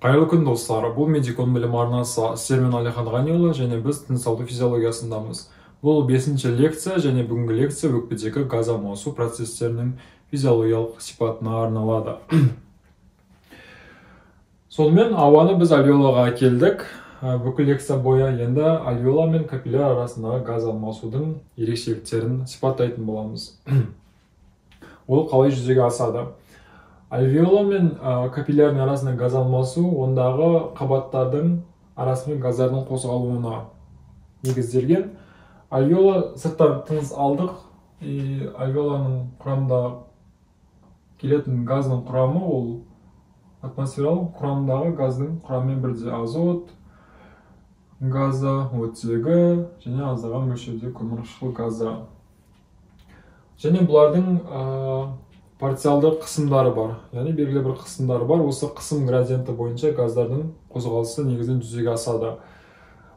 Қайырлы күн достар, бұл Медикон білім арнасы, сіздермен Алихан Ғаниұлы және біз тыныс алу физиологиясындамыз. Бұл 5-ші лекция және бүгінгі лекция өкпедегі газ алмасу процестерінің физиологиялық сипатына арналады. Сонымен ауаны біз альвеолаға келдік. Бүкіл лекция бойы енді альвеола мен капилляр арасындағы газ алмасудың ерекшеліктерін сипаттайтын боламыз. Ол қалай жүзеге асады? Альвеола мен капиллярның арасында газ алмасу ондағы қабаттардың арасымен газдардың қозғалуына негізделген. Альвеола сырттан тыныс алдық. Альвеоланың құрамында келетін газдың құрамы ол атмосфералық құрамындағы газдың құрамымен бірдей азот газы, оттегі және аздаған мөлшерде көмірқышқыл газы. Және бұлардың парциалды қысымдары бар, яғни белгілі бір қысымдары бар. Осы қысым градиенті бойынша газдардың қозғалысы негізінен жүзеге асады.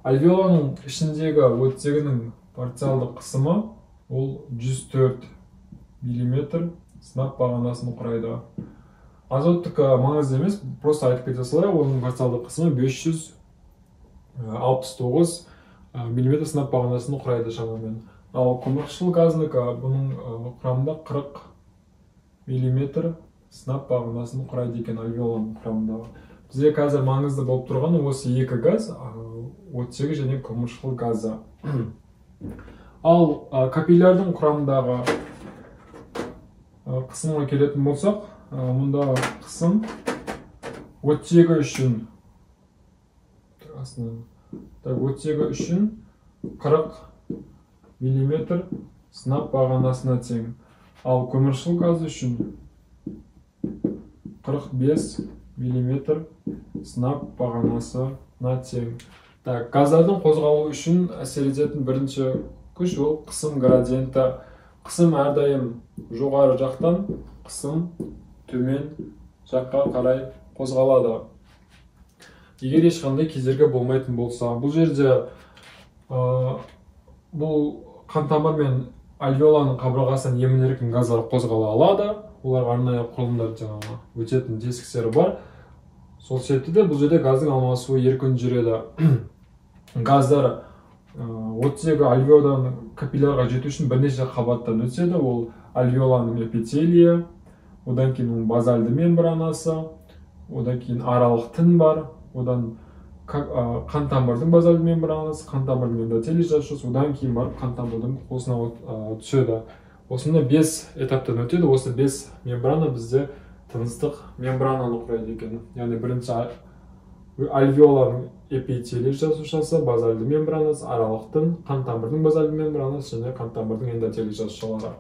Альвеоланың ішіндегі оттегінің парциалды қысымы ол 104 мм сынап бағанасын құрайды. Азоттікі маңызды емес, просто айтып кете салайық, оның парциалды қысымы 569 мм сынап бағанасын құрайды шамамен. Ал көмірқышқыл газынікі бұның құрамында 40 мм сынап бағанасын құрайды екен альвеоланың құрамындағы. Бізге қазір маңызды болып тұрғаны осы екі газ, оттегі және көмірқышқыл газы. Ал капиллярдың құрамындағы қысымға келетін болсақ, мұнда қысым оттегі үшін 40 мм сынап бағанасына тең. Ал көмірқышқыл газы үшін 45 мм сынап бағанасына тең. Газдардың қозғалуы үшін әсер ететін бірінші күш ол қысым градиенті. Қысым әрдайым жоғары жақтан, қысым төмен жаққа қарай қозғалады. Егер ешқандай кедергі болмайтын болса, бұл жерде бұл қантамыр мен альвеоланың қабырғасынан емін-еркін газдар қозғала алады. Олар арнайы құрылымдар жаңағы өтетін тесіктері бар. Сол себепті бұл жерде газдың алмасуы еркін жүреді. Газдар оттегі альвеоладан капиллярға жету үшін бірнеше қабаттан өтеді. Ол альвеоланың эпителийі, одан кейін базальды мембранасы, одан кейін аралық тін бар, одан қантамырдың базальды мембранасы, қантамырдың эндотелий жасушасы, одан кейін барып қантамырдың қуысына түседі. Осында 5 этаптан өтеді. Осы 5 мембрана бізде тыныстық мембрананы құрайды екен. Яғни бірінші альвеоланың эпителий жасушасы, базальды мембранасы, аралық тін, қантамырдың базальды мембранасы және қантамырдың эндотелий жасушалары.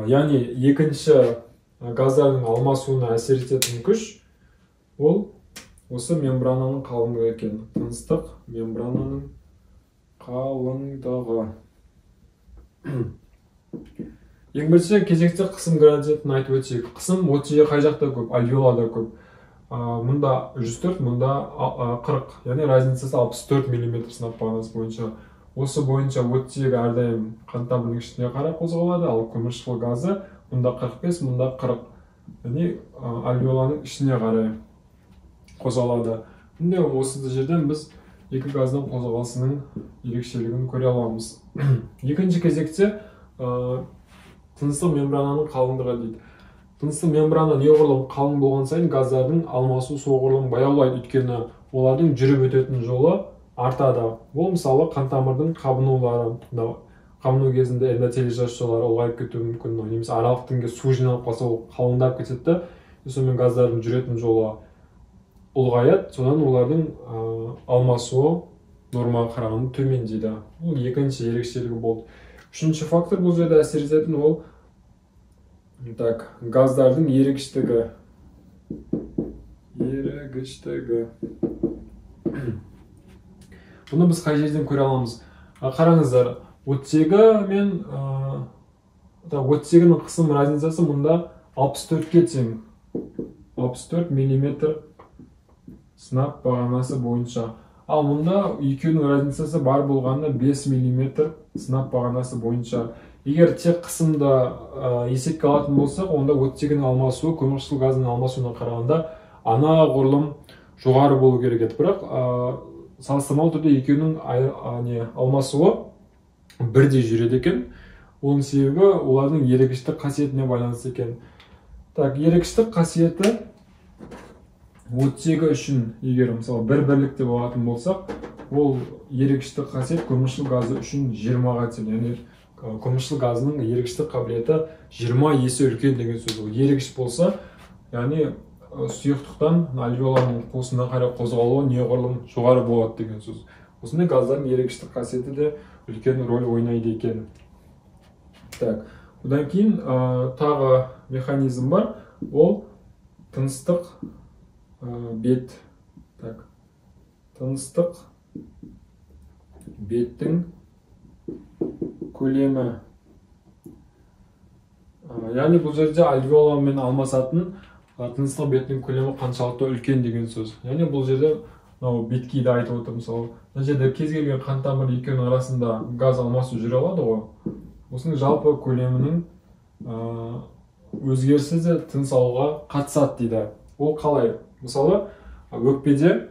Яғни екінші газдардың алмасуына әсер ететін күш ол осы мембрананың қалыңдығы екен. Тыныстық мембрананың қалыңдығы. Ең бірінші кезекте қысым градиентін айтып өтсек. Қысым оттегі қай жақта көп? Альвеолада көп. Мұнда 104, мұнда 40, яғни разницасы 64 мм сынап бағанасы бойынша. Осы бойынша оттегі әрдайым қантамырдың ішіне қарай қозғалады, ал көмірқышқыл газы мұнда 45, мұнда 40, яғни альвеоланың ішіне қарай қозғалады. Міне осы жерден біз екі газдың қозғалысының ерекшелігін көре аламыз. Екінші кезекте тыныстық мембрананың қалыңдығы дейді. Тыныстық мембрана неғұрлым қалың болған сайын газдардың алмасу соғұрлым баяулайды, өйткені олардың жүріп өтетін жолы артады. Ол мысалы қантамырдың қабынулары, қабыну кезінде эндотелий жасушалары ұлғайып кетуі мүмкін, немесе аралық тінге су жиналып қалса ол қалыңдап кетеді, сонымен газдардың жүретін жолы ұлғаяды, содан олардың алмасуы нормаға қарағанда төмендейді. Бұл екінші ерекшелігі болды. Үшінші фактор бұл жерде әсер ететін ол газдардың ерегіштігі. Бұны біз қай жерден көре аламыз? Қараңыздар, оттегінің қысым разницасы мұнда 64-ке тең. 64 мм сынап бағанасы бойынша. Ал мұнда екеуінің разницасы бар болғанда 5 мм сынап бағанасы бойынша. Егер тек қысымда есепке алатын болсақ, онда оттегінің алмасуы көмірқышқыл газының алмасуына қарағанда анағұрлым жоғары болу керек еді. Бірақ салыстырмалы түрде екеуінің алмасуы бірдей жүреді екен. Оның себебі олардың ерегіштік қасиетіне байланысты екен. Так, ерегіштік қасиеті оттегі үшін, егер мысалы бір бірлікте болатын болсақ, ол ерегіштік қасиет көміршіл газы үшін 20-ға тең. Яғни көміршіл газының ерегіштік қабілеті 20 есе үлкен деген сөз. Ол ерегіш болса, яғни сұйықтықтан альвеоланың қуысына қарай қозғалуы неғұрлым жоғары болады деген сөз. Осындай газдардың ерегіштік қасиеті де үлкен рөл ойнайды екен. Так, одан кейін тағы механизм бар, ол тыныстық бет. Так, тыныстық беттің көлемі. Яғни бұл жерде альвеоламен алмасатын тыныстық беттің көлемі қаншалықты үлкен деген сөз. Яғни бұл жерде беткейді айтып отыр. Мысалы, мына жерде кез келген қан тамыр екеуінің арасында газ алмасу жүре алады ғой. Осының жалпы көлемінің өзгерісі де тыныс алуға қатысады дейді. Ол қалай? Мысалы, өкпеде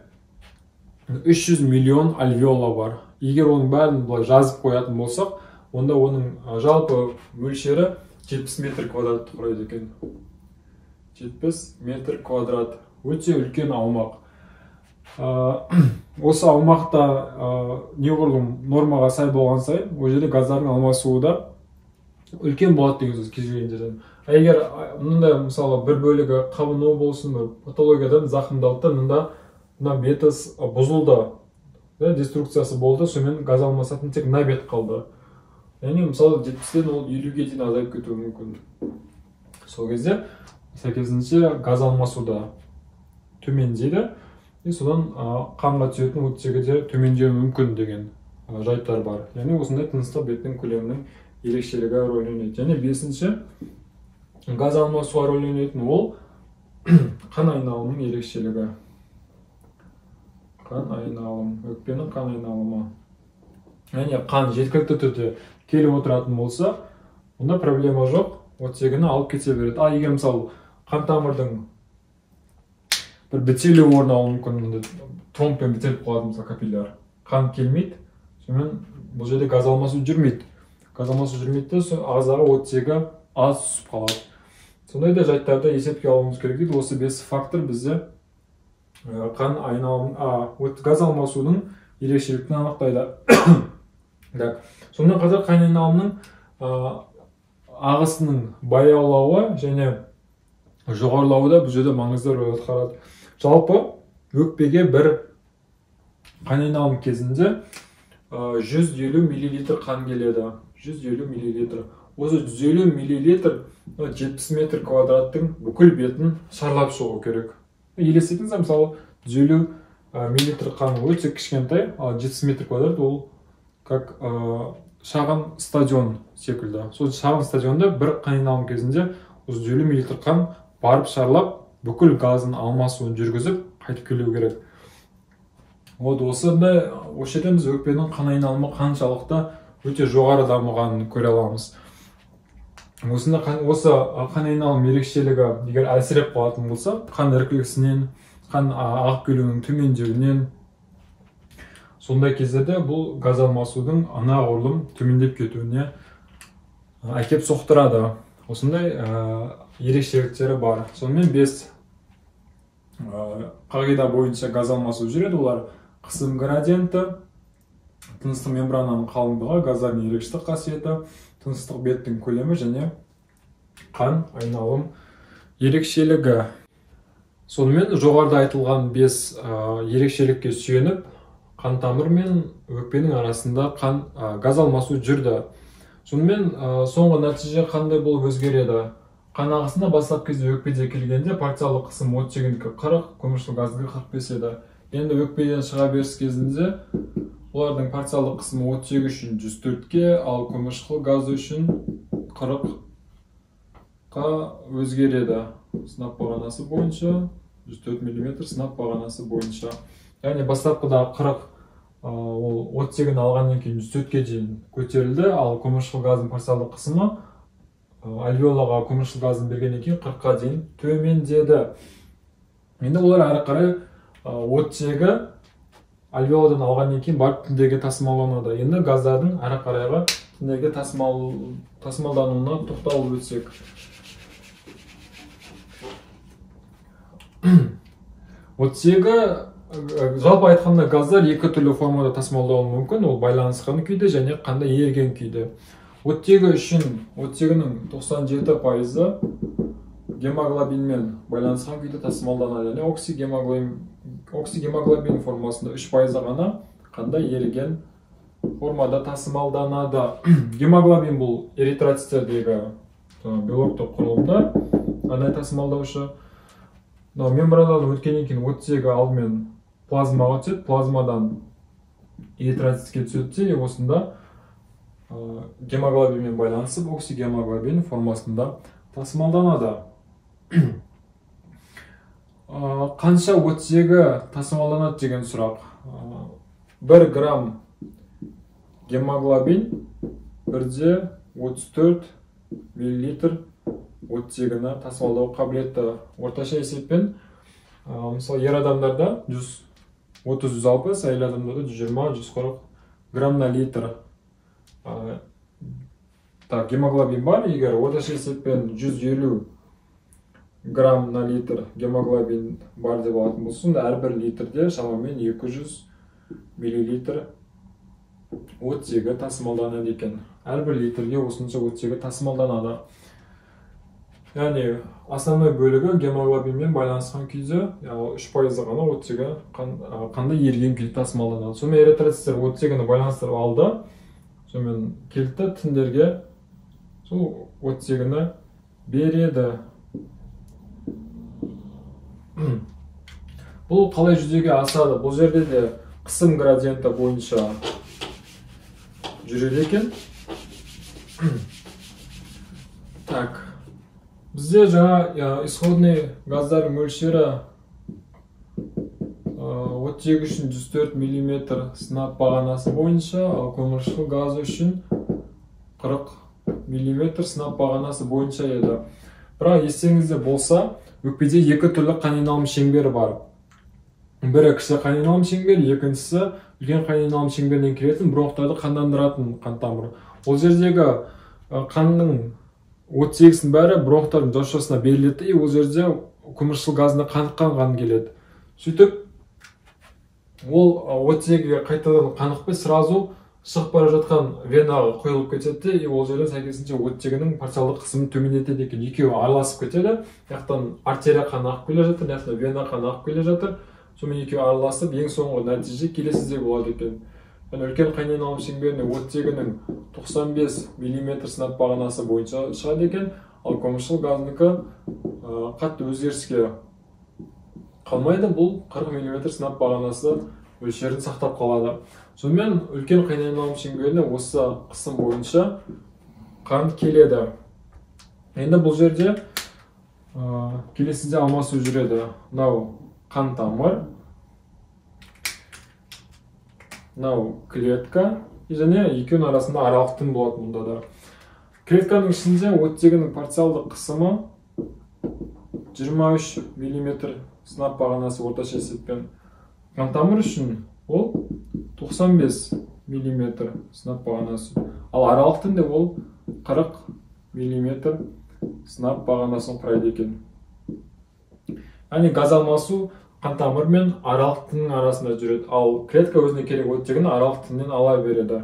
300 миллион альвеола бар. Егер оның бәрін былай жазып қоятын болсақ, онда оның жалпы мөлшері 70 метр квадратты құрайды екен. 70 метр квадрат. Өте үлкен аумақ. Осы аумақта неғұрлым нормаға сай болған сайын, ол жерде газдардың алмасуы да үлкен болады деген сөз кез келген жерден. Егер мында мысалы бір бөлігі қабыну болсын, патологиядан зақымдалды, мына беті бұзылды, деструкциясы болды, сонымен газ алмасатын тек мына бет қалды. Яғни мысалы 70-тен ол 50-ге дейін азайып кетуі мүмкін. Сол кезде сәйкесінше газ алмасуда төмендейді, содан қанға түсетін оттегі де төмендеуі мүмкін деген жайттар бар. Яғни осындай тыныстық беттің көлемінің ерекшелігі рөл ойнайды. Және бесінші газ алмасуға рөл ойнайтын ол қан айналымының ерекшелігі. Қан айналым, өкпенің қан айналымы. Яғни қан жеткілікті түрде келіп отыратын болса, онда проблема жоқ, оттегіні алып кете береді. Егер мысалы қан тамырдың бір бітелу орын алуы мүмкін, тромбпен бітеліп қалады, мысалы капилляр. Қан келмейді, сонымен бұл жерде газ алмасу жүрмейді. Газ алмасу жүрмейді, ағзаға оттегі аз түсіп қалады. Сондай да жайттарды есепке алуымыз керек дейді. Осы 5 фактор бізде қан айналым, газ алмасудың ерекшеліктерін анықтайды. Сонымен қатар қан айналымның ағысының баяулауы және жоғарылауы да бұл жерде маңызды рөл атқарады. Жалпы өкпеге бір қан айналым кезінде 150 мл қан келеді. 150 мл. Осы 150 мл 70 метр квадраттың бүкіл бетін шарлап шығу керек. Елестетіңіз, мысалы 150 мл қан өте кішкентай, ал 70 метр квадрат ол как шағын стадион секілді. Сол шағын стадионда бір қан айналым кезінде 150 мл қан барып шарлап, бүкіл газын алмасуын жүргізіп, қайтып келу керек. Осы жерден біз өкпенің қан айналымы қаншалықты өте жоғары дамығанын көре аламыз. Осы қан айналым ерекшелігі егер әлсіреп қалатын болса, қан іркілісінен, қан ағып келуінің төмендеуінен, сондай кездерде бұл газ алмасудың анағұрлым төмендеп кетуіне әкеп соқтырады. Осындай ерекшеліктері бар. Сонымен 5 қағида бойынша газ алмасу жүреді. Олар қысым градиенті, тыныстық мембрананың қалыңдығы, газдардың ерекшелік қасиеті, тыныстық беттің көлемі және қан айналым ерекшелігі. Сонымен жоғарыда айтылған 5 ерекшелікке сүйеніп, қан тамыр мен өкпенің арасында газ алмасу жүрді. Сонымен соңғы нәтиже қандай болып өзгереді? Қан ағысында бастап кезде өкпеде келгенде парциялық қысым оттегінікі 40, көміршіл газдікі 45 еді. Енді өкпеден шыға беріс кезінде олардың парциялық қысымы оттегі үшін 104-ке, ал көміршіл газы үшін 40-қа өзгереді. Сынап бағанасы бойынша 104 мм сынап бағанасы бойынша. Яғни бастапқыда 40 ол оттегін алғаннан кейін 104-ке дейін көтерілді, ал көміршіл газдың парциялық қысымы альвеолаға көміршіл газын бергеннен кейін 40-қа дейін төмендеді. Енді олар әрі қарай оттегі альвеоладан алғаннан кейін барып тіндерге тасымалданады. Енді газдардың әрі қарайғы тіндерге тасымалдануына тоқталып өтсек. Оттегі жалпы айтқанда газдар екі түрлі формада тасымалдануы мүмкін. Ол байланысқан күйде және қандай еріген күйде. Оттегі үшін оттегінің 97% гемоглобинмен байланысқан күйде тасымалданады. Және оксигемоглобин формасында 3% ғана қандай еріген формада тасымалданады. Гемоглобин бұл эритроциттердегі белоктық құрылымда қандай тасымалдаушы. Мембранадан өткеннен кейін оттегі алдымен плазмаға түседі, плазмадан эритроцитке түседі, осында гемоглобинмен байланысып оксигемоглобин формасында тасымалданады. Қанша оттегі тасымалданады деген сұрақ. 1 грамм гемоглобин 1-34 миллилитр оттегіні тасымалдау қабілетті. Орташа есеппен, мысалы, ер адамдарда 130-160, әйел адамдарда 120-140 грамм на литр гемоглобин бар. Егер орташа есеппен 150 грамм на литр гемоглобин бар деп алатын болса, сонда әрбір литрде шамамен 200 миллилитр оттегі тасымалданады екен. Әрбір литрге осынша оттегі тасымалданады. Яғни основной бөлігі гемоглобинмен байланысқан күйде 3% ғана оттегі қандай еріген күйде тасымалданады. Сонымен эритроциттер оттегіні байланыстырып алды. Сонымен келді тіндерге сол оттегіні береді. Бұл қалай жүзеге асады? Бұл жерде де қысым градиенті бойынша жүреді екен. Так. Бізде жаңа исходный газдардың мөлшері оттегі үшін 104 мм сынап бағанасы бойынша, ал көмірқышқыл газы үшін 40 мм сынап бағанасы бойынша еді. Бірақ естеріңізде болса, өкпеде екі түрлі қан айналым шеңбері бар. Бірі кіші қан айналым шеңбері, екіншісі үлкен қан айналым шеңберінен келетін бронхтарды қандандыратын қан тамыры. Ол жердегі қанның оттегісінің бәрі бронхтардың жасушасына беріледі, ол жерде көмірқышқыл газына қаныққан қан келеді. Сөйтіп, ол оттегі қайтадан қанықпай сразу шығып бара жатқан венаға құйылып кетеді, ол жерден сәйкесінше оттегінің парциалдық қысымын төмендетеді екен. Екеуі араласып кетеді. Яқтан артерия қаны ағып келе жатыр, яқтан вена қаны ағып келе жатыр. Сонымен екеуі араласып, ең соңғы нәтиже келесідей болады екен. Үлкен қан айналым шеңберіне оттегінің 95 мм сынап бағанасы бойынша шығады екен, ал көмірқышқыл газынікі қатты өзгеріске қалмайды, бұл 40 мм сынап бағанасы мөлшерін сақтап қалады. Сонымен үлкен қан айналым шеңберіне осы қысым бойынша қан келеді. Енді бұл жерде келесіде алмасу жүреді. Мынау қан тамыр, мынау клетка, және екеуінің арасында аралық тін болады мұнда да. Клетканың ішінде оттегінің парциалдық қысымы 23 мм сынап бағанасы орташа есеппен. Қан тамыр үшін ол 95 мм сынап бағанасы. Ал аралық тінде ол 40 мм сынап бағанасын құрайды екен. Яғни газ алмасу қан тамыр мен аралық тіннің арасында жүреді, ал клетка өзіне керек оттегіні аралық тіннен ала береді.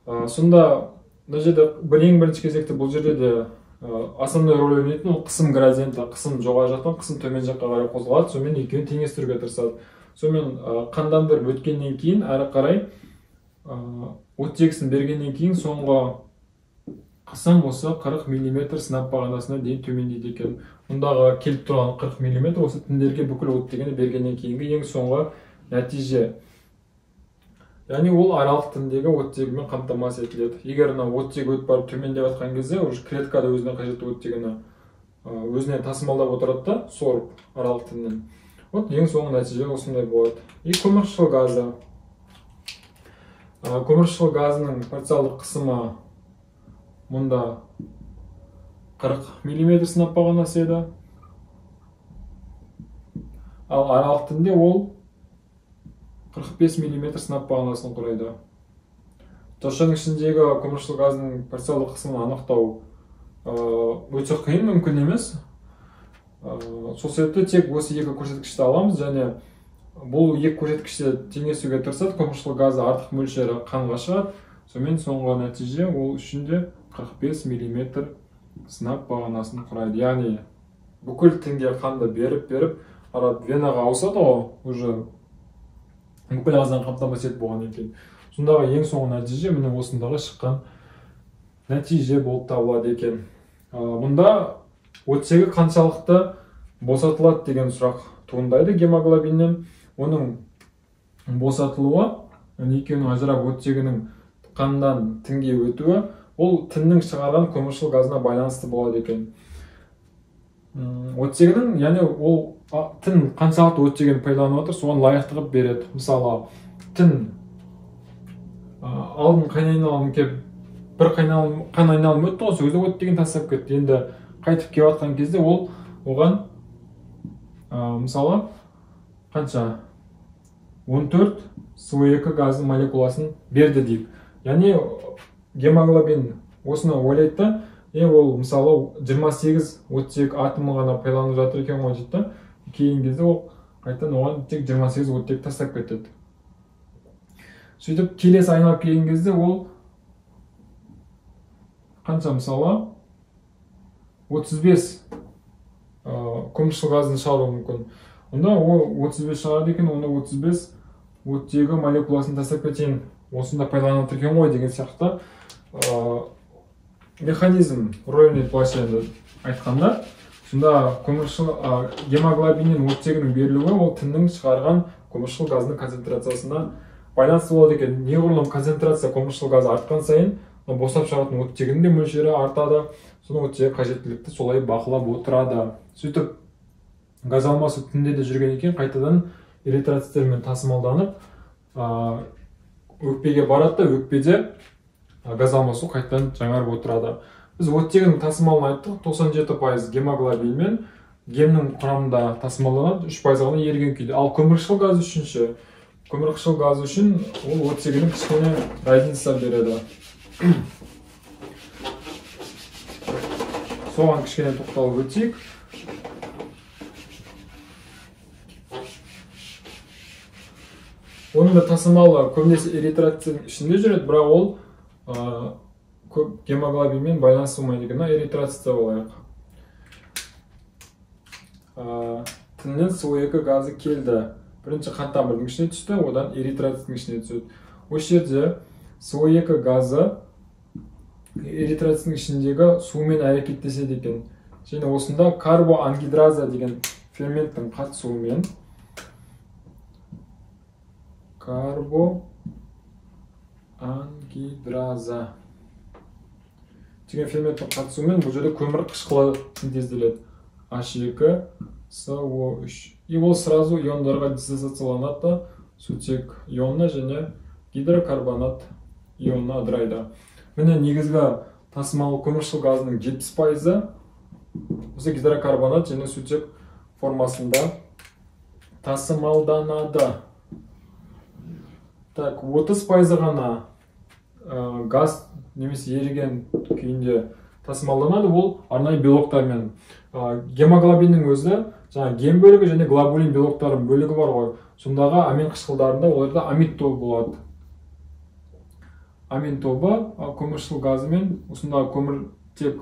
Сонда мына жерде ең бірінші кезекте бұл жерде де основной рөл ойнайтын ол қысым градиенті, қысым жоғары жақтан қысым төмен жаққа қарай қозғалады, сонымен екеуін теңестіруге тырысады. Сонымен қандандырып өткеннен кейін әрі қарай оттегісін бергеннен кейін соңғы қысым осы 40 мм сынап бағанасына дейін төмендейді екен. Мұндағы келіп тұрған 40 мм осы тіндерге бүкіл оттегіні бергеннен кейінгі ең соңғы нәтиже. Яғни ол аралық тіндегі оттегімен қамтамасыз етіледі. Егер оттегі өтіп барып төмендеп жатқан кезде, клеткада өзіне қажетті оттегіні өзіне тасымалдап отырады да, сорып аралық тіннен. Ең соңғы нәтиже осындай болады. Көмірқышқыл газы. Көмірқышқыл газының парциалдық қысымы мұнда 40 мм сынап бағанасы еді. ал аралық тінде ол 45 мм сынап бағанасын құрайды. Тошаның ішіндегі көміршыл газдың парциалдық қысымын анықтау өте қиын, мүмкін емес. Сол себепті тек осы екі көрсеткішті аламыз және бұл екі көрсеткішті теңесуге тырысады. Көміршыл газы артық мөлшері қанға шығады. Сонымен соңғы нәтиже ол үшін де 45 мм сынап бағанасын құрайды. Яғни бүкіл тінге қанды беріп венаға ауысады ғой, уже бүкіл ағзаны қамтамасыз етіп болғаннан кейін. Сондағы ең соңғы нәтиже міне осындағы шыққан нәтиже болып табылады екен. Мұнда оттегі қаншалықты босатылады деген сұрақ туындайды гемоглобиннен. Оның босатылуы, екеуінің ажырап оттегінің қаннан тінге өтуі, ол тіннің шығарған көміршыл газына байланысты болады екен. Оттегінің, яғни ол тін қаншалықты оттегін пайдаланып отыр, соған лайықты қылып береді. Мысалы, тін алдын қан айналымы кеп, бір қан айналымы өтті ғой, сол кезде оттегін тастап кетті. Енді қайтып келіп жатқан кезде ол оған мысалы қанша 14 СО2 газының молекуласын берді дейік. Яғни гемоглобин осыны ойлайды, ол мысалы 28 оттек атомы ғана пайдаланып жатыр екен ғой дейді. Кейін кезде ол қайтадан оған тек 28 оттек тастап кетеді. Сөйтіп келесі айналып келген кезде ол қанша, мысалы 35 көміршыл газын шығаруы мүмкін. Онда ол 35 шығарды екен, онда 35 оттегі молекуласын тастап кетейін, осында пайдаланып екен ғой деген сияқты механизм рөлін былайша енді айтқанда. Сонда гемоглобиннен оттегінің берілуі ол тіннің шығарған көміршыл газының концентрациясына байланысты болады екен. Неғұрлым концентрация көміршыл газы артқан сайын босап шығатын оттегінің де мөлшері артады. Соны оттегі қажеттілікті солай бақылап отырады. Сөйтіп газ алмасу тінде де жүрген екен, қайтадан эритроциттермен тасымалданып өкпеге барады да, өкпеде газ алмасу қайтадан жаңарып отырады. Біз оттегінің тасымалын айттық, 97% гемоглобинмен гемнің құрамында тасымалданады, 3% ғана еріген күйде. Ал көмірқышқыл газ үшінші. Көмірқышқыл газ үшін ол оттегінің кішкене разница береді. Соған кішкене тоқталып өтейік. Оның да тасымалы көбінесе эритроциттердің ішінде жүреді, бірақ ол көп гемоглобинмен байланысты болмайды екен. Эритроцитте болайық. Тіннен СО2 газы келді. Бірінші қан тамырының ішіне түсті, одан эритроциттің ішіне түседі. Осы жерде СО2 газы эритроциттің ішіндегі сумен әрекеттеседі екен. Және осында карбоангидраза деген ферменттің қатысуымен бұл жерде көмір қышқылы синтезделеді. H2SO3. И ол сразу иондарға диссоциацияланады, сутек ионына және гидрокарбонат ионына ыдырайды. Міне негізгі тасымалы көміршыл газының 70% осы гидрокарбонат және сутек формасында тасымалданады. Так, 30% ғана газ немесе еріген күйінде тасымалданады, ол арнайы белоктармен. Гемоглобиннің өзі, жаңа ген бөлігі және глобулин белоктарының бөлігі бар ғой. Сондағы амин қышқылдарында оларда амид тобы болады. Амин тобы көміршыл газымен, осындағы көміртек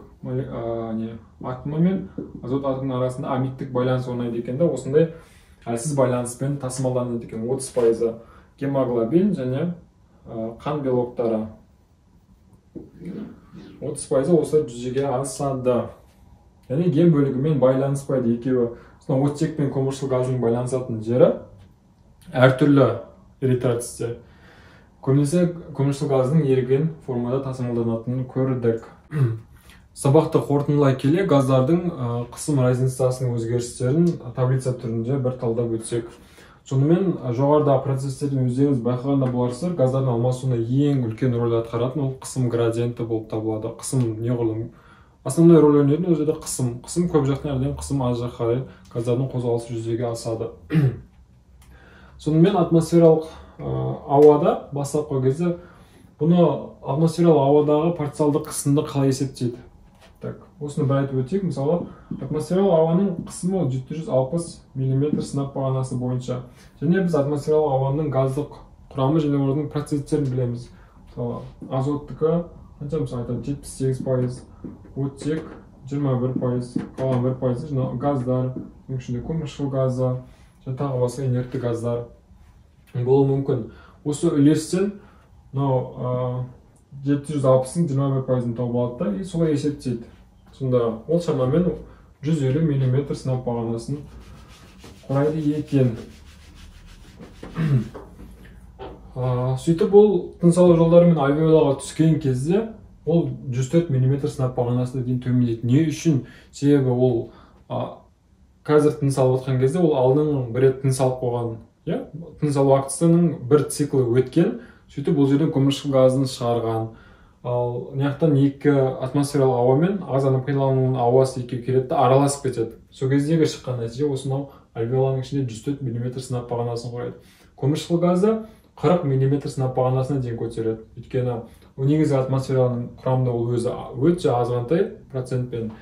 атомы мен азот атомының арасында амидтік байланыс орнайды екен, осындай әлсіз байланыспен тасымалданады екен. 30% гемоглобин және қан белоктары. 30% осы жүзеге асады. Яғни ген бөлігімен байланыспайды екеуі. Оттек пен көміршыл газының байланысатын жері әртүрлі эритроцитте. Көбінесе көміршыл газының еріген формада тасымалданатынын көрдік. Сабақты қорытындылай келе газдардың қысым разницасының өзгерістерін таблица түрінде бір талдап өтсек. Сонымен жоғарыда процестердің өздеріңіз байқағанда боларсыздар, газдардың алмасуына ең үлкен рөл атқаратын ол қысым градиенті болып табылады. Қысым неғұрлым основной роль ойнайтын ол жерде қысым көп жақтан әрден қысым аз жаққа қарай газдардың қозғалысы жүзеге асады. Сонымен атмосфералық ауада бастапқы кезде бұны атмосфералық ауадағы парциалды қысымды қалай есептейді? Так, осыны бір айтып өтейік. Мысалы, атмосфералық ауаның қысымы 760 мм сынап бағанасы бойынша. Және біз атмосфералық ауаның газдық құрамы және олардың проценттерін білеміз. Мысалы, азоттікі қанша, мысалы айтады 78%, оттек 21%, қалған 1% газдар, ішінде көміршыл газы, және тағы басқа инертті газдар болуы мүмкін. Осы үлестен 760-ның 21%-ін тауып алады да, и солай есептейді. Сонда ол шамамен 150 мм сынап бағанасын құрайды екен. Сөйтіп ол тыныс алу жолдары мен альвеолаға түскен кезде ол 104 мм сынап бағанасына дейін төмендейді. Не үшін? Себебі ол қазір тыныс алып отқан кезде ол алдын бір рет тыныс алып қойған, тыныс алу актісінің бір циклы өткен. Сөйтіп бұл жерден көміршыл газын шығарған. Ал неяқтан екі атмосфералық ауа мен ағзаның пайдаланылған ауасы екеуі келеді, араласып кетеді. Сол кездегі шыққан нәтиже осынау альвеоланың ішінде 104 мм сынап бағанасын құрайды. Көміршыл газы 40 мм сынап бағанасына дейін көтереді. Өйткені негізгі атмосфераның құрамында ол өзі өте азғантай процентпен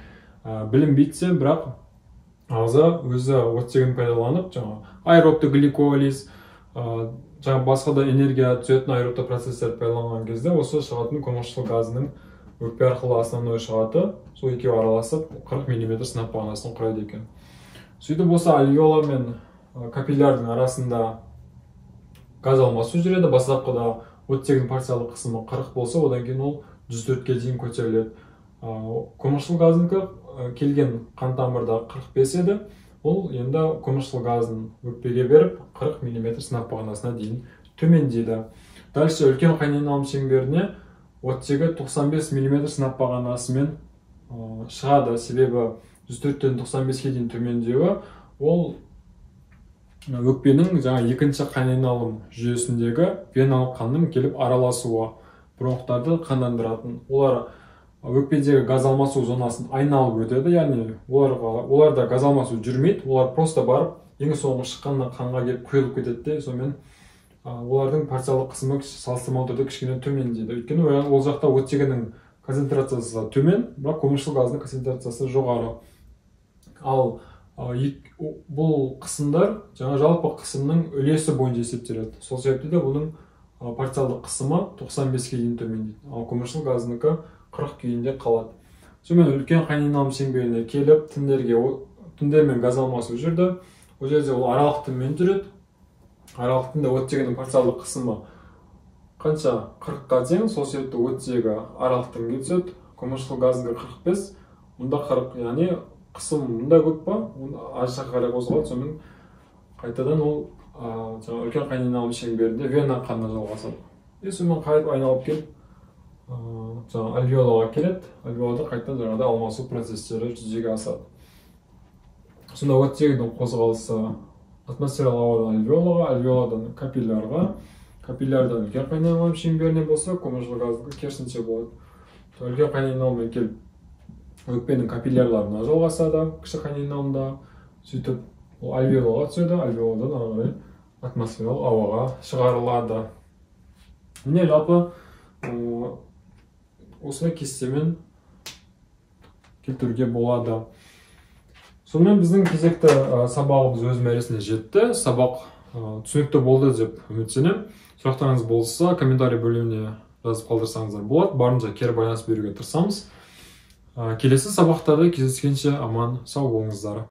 білінбейді, бірақ ағза өзі оттегін пайдаланып, аэробты гликолиз, басқа да энергия түзетін аэробты процесстер пайдаланған кезде осы шығатын көміршыл газының өкпе арқылы основной шығаты, сол екеуі араласып 40 мм сынап бағанасын құрайды екен. Сөйтіп осы альвеола мен капиллярдың арасында газ алмасу жүреді. Бастапқыда оттегінің парциалды қысымы 40 болса, одан кейін ол 104-ке дейін көтеріледі. Көміршыл газдың келген қан тамырда 45 еді. Ол енді көміршыл газын өкпеге беріп 40 мм сынап бағанасына дейін төмендейді. Дальше үлкен қайнайналым шеңберіне оттегі 95 мм сынап бағанасымен шығады. Себебі 104-тен 95-ке дейін төмендеуі ол өкпенің екінші қайнайналым жүйесіндегі веналық қанның келіп араласуы, бронхтарды қандандыратын. Олар өкпедегі газ алмасу зонасын айналып өтеді, яғни оларда газ алмасу жүрмейді, олар просто барып ең соңғы шыққанда қанға келіп құйылып кетеді. Сонымен олардың парциалды қысымы салыстырмалы түрде кішкене төмендейді. Өйткені ол жақта оттегінің концентрациясы төмен, бірақ көміршыл газының концентрациясы жоғары. Ал бұл қысымдар жалпы қысымның үлесі бойынша есептеледі. Сол себепті де бұның парциалды қысымы 95-ке дейін төмендейді. Ал көміршыл газынікі 40 күйінде қалады. Сонымен үлкен қайнайналым шеңберіне келіп, тіндермен газ алмасу жүрді. Ол жерде ол аралық тінмен жүреді. Аралық тінде оттегінің парциалды қысымы қанша? 40-қа тең. Сол себепті оттегі аралық тінге түседі. Көміршыл газынікі 45, мұнда 40, яғни қысым мұнда көп па? Аз жаққа қарай қозғалады. Сонымен қайтадан ол үлкен қайнайналым шеңберінде вена қанына жалғасады. Сонымен қайтып айналып келіп альвеолаға келеді. Альвеолада қайтадан жаңағыдай алмасу процестері жүзеге асады. Сонда оттегінің қозғалысы атмосфералық ауадан альвеолаға, альвеоладан капиллярға, капиллярдан үлкен қайнайналым шеңберіне болса, көміршыл газдікі керісінше болады. Үлкен қайнайналыммен келіп өкпенің капиллярларына жалғасады, кіші қайнайналымда. Сөйтіп ол альвеолаға түседі, альвеоладан ары қарай атмосфералық ауаға шығарылады. Міне жалпы осылай кестемен келтіруге болады. Сонымен біздің кезекті сабағымыз өз мәресіне жетті. Сабақ түсінікті болды деп үміттенемін. Сұрақтарыңыз болса, комментарий бөліміне жазып қалдырсаңыздар болады. Барынша кері байланыс беруге тырысамыз. Келесі сабақтарда кездескенше аман сау болыңыздар.